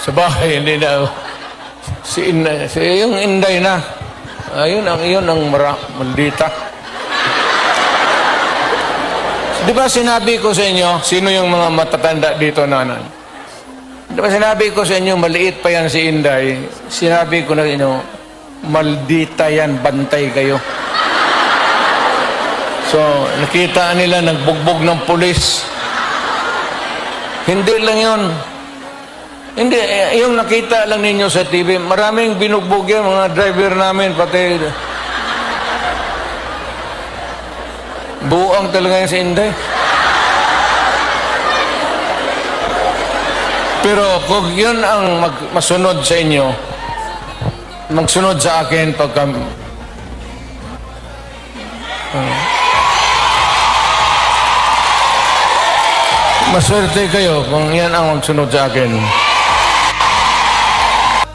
Sa bahay, hindi na. Yung Inday na. Ayun ang maldita. Di ba sinabi ko sa inyo, sino yung mga matatanda dito, nanan? Di ba sinabi ko sa inyo, maliit pa yan si Inday. Sinabi ko na inyo, maldita yan, bantay kayo. So, nakita nila, nagbugbog ng pulis. Hindi lang yun. Hindi, yung nakita lang ninyo sa TV, maraming binugbog yan, mga driver namin, pati buang talaga yan si Inday. Pero kung yun ang masunod sa inyo, magsunod sa akin pagka maswerte kayo kung yan ang magsunod sa akin.